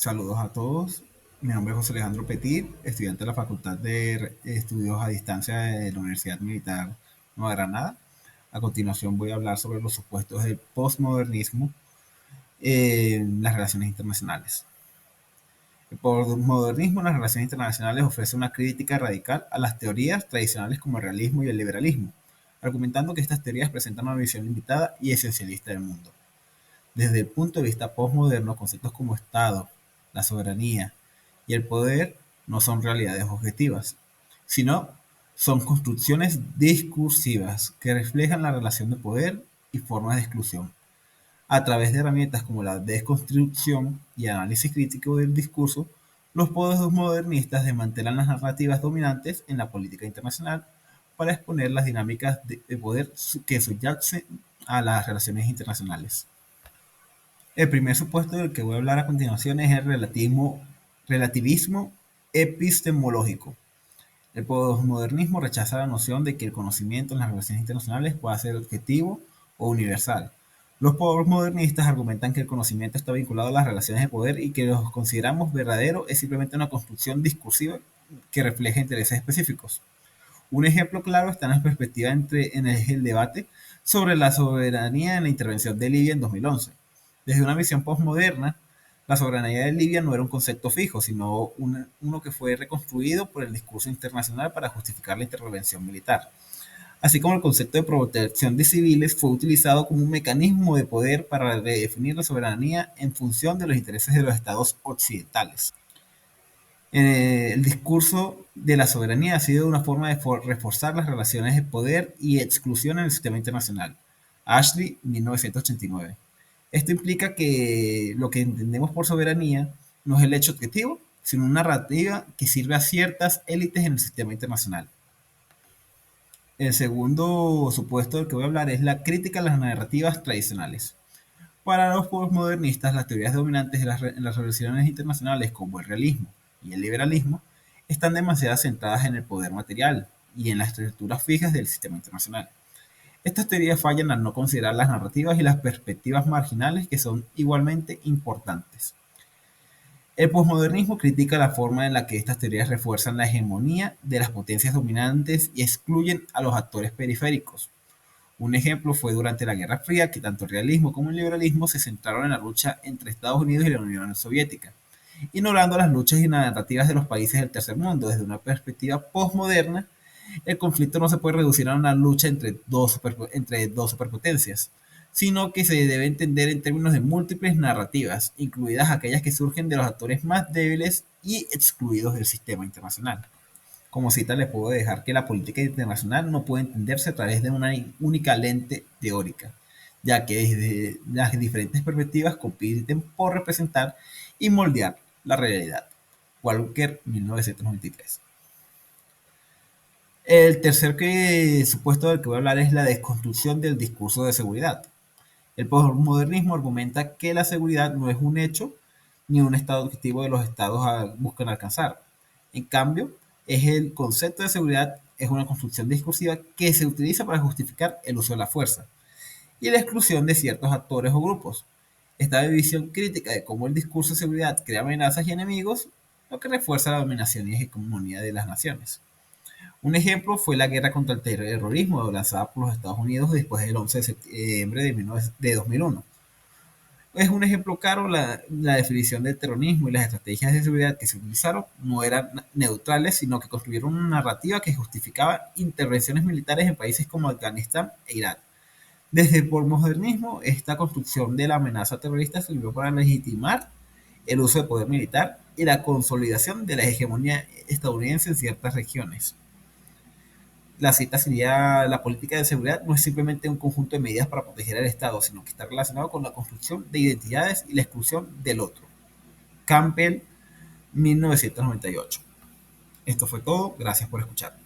Saludos a todos. Mi nombre es José Alejandro Petit, estudiante de la Facultad de Estudios a Distancia de la Universidad Militar Nueva Granada. A continuación voy a hablar sobre los supuestos del postmodernismo en las relaciones internacionales. El postmodernismo en las relaciones internacionales ofrece una crítica radical a las teorías tradicionales como el realismo y el liberalismo, argumentando que estas teorías presentan una visión limitada y esencialista del mundo. Desde el punto de vista postmoderno, conceptos como Estado, la soberanía y el poder no son realidades objetivas, sino son construcciones discursivas que reflejan la relación de poder y formas de exclusión. A través de herramientas como la desconstrucción y análisis crítico del discurso, los postmodernistas desmantelan las narrativas dominantes en la política internacional para exponer las dinámicas de poder que subyacen a las relaciones internacionales. El primer supuesto del que voy a hablar a continuación es el relativismo epistemológico. El posmodernismo rechaza la noción de que el conocimiento en las relaciones internacionales pueda ser objetivo o universal. Los posmodernistas argumentan que el conocimiento está vinculado a las relaciones de poder y que lo que consideramos verdadero es simplemente una construcción discursiva que refleja intereses específicos. Un ejemplo claro está en la perspectiva en el debate sobre la soberanía en la intervención de Libia en 2011. Desde una visión postmoderna, la soberanía de Libia no era un concepto fijo, sino uno que fue reconstruido por el discurso internacional para justificar la intervención militar. Así como el concepto de protección de civiles fue utilizado como un mecanismo de poder para redefinir la soberanía en función de los intereses de los estados occidentales. El discurso de la soberanía ha sido una forma de reforzar las relaciones de poder y exclusión en el sistema internacional. Ashley, 1989. Esto implica que lo que entendemos por soberanía no es el hecho objetivo, sino una narrativa que sirve a ciertas élites en el sistema internacional. El segundo supuesto del que voy a hablar es la crítica a las narrativas tradicionales. Para los postmodernistas, las teorías dominantes en las relaciones internacionales, como el realismo y el liberalismo, están demasiado centradas en el poder material y en las estructuras fijas del sistema internacional. Estas teorías fallan al no considerar las narrativas y las perspectivas marginales que son igualmente importantes. El posmodernismo critica la forma en la que estas teorías refuerzan la hegemonía de las potencias dominantes y excluyen a los actores periféricos. Un ejemplo fue durante la Guerra Fría, que tanto el realismo como el liberalismo se centraron en la lucha entre Estados Unidos y la Unión Soviética, ignorando las luchas y narrativas de los países del tercer mundo. Desde una perspectiva postmoderna, el conflicto no se puede reducir a una lucha entre dos superpotencias, sino que se debe entender en términos de múltiples narrativas, incluidas aquellas que surgen de los actores más débiles y excluidos del sistema internacional. Como cita les puedo dejar que la política internacional no puede entenderse a través de una única lente teórica, ya que desde las diferentes perspectivas compiten por representar y moldear la realidad. Walker, 1993. El tercer supuesto del que voy a hablar es la desconstrucción del discurso de seguridad. El postmodernismo argumenta que la seguridad no es un hecho ni un estado objetivo de los estados buscan alcanzar. En cambio, es el concepto de seguridad es una construcción discursiva que se utiliza para justificar el uso de la fuerza y la exclusión de ciertos actores o grupos. Esta visión crítica de cómo el discurso de seguridad crea amenazas y enemigos, lo que refuerza la dominación y hegemonía de las naciones. Un ejemplo fue la guerra contra el terrorismo lanzada por los Estados Unidos después del 11 de septiembre de 2001. Es un ejemplo claro, la definición del terrorismo y las estrategias de seguridad que se utilizaron no eran neutrales, sino que construyeron una narrativa que justificaba intervenciones militares en países como Afganistán e Irak. Desde el posmodernismo, esta construcción de la amenaza terrorista sirvió para legitimar el uso de poder militar y la consolidación de la hegemonía estadounidense en ciertas regiones. La cita sería: la política de seguridad no es simplemente un conjunto de medidas para proteger al Estado, sino que está relacionado con la construcción de identidades y la exclusión del otro. Campbell, 1998. Esto fue todo, gracias por escuchar.